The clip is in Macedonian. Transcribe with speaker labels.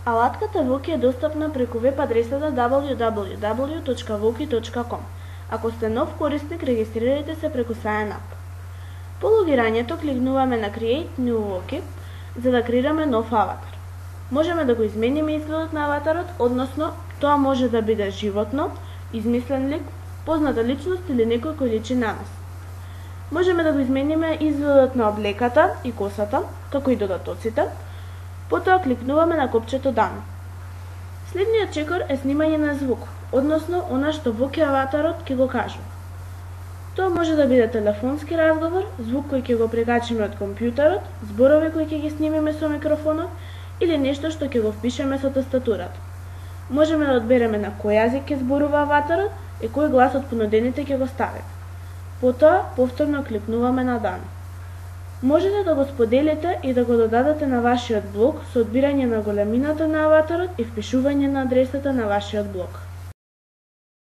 Speaker 1: Алатката Voki е достапна преку веб адресата www.voki.com. Ако сте нов корисник, регистрирайте се преку sign up. По логирањето кликнуваме на Create New Voki за да креираме нов аватар. Можеме да го измениме изгледот на аватарот, односно тоа може да биде животно, измислен лик, позната личност или некој кој личи на нас. Можеме да го измениме изгледот на облеката и косата, како и додатоците. Потоа кликнуваме на копчето Done. Следниот чекор е снимање на звук, односно она што Voki аватарот ќе го кажува. Тоа може да биде телефонски разговор, звук кој ќе го прекачиме од компјутерот, зборови кои ќе ги снимиме со микрофонот или нешто што ќе го впишеме со тастатурата. Можеме да одбереме на кој јазик ќе зборува аватарот и кој глас од понудените ќе го ставиме. Потоа повторно кликнуваме на Done. Можете да го споделите и да го додадете на вашиот блог со одбирање на големината на аватарот и впишување на адресата на вашиот блог.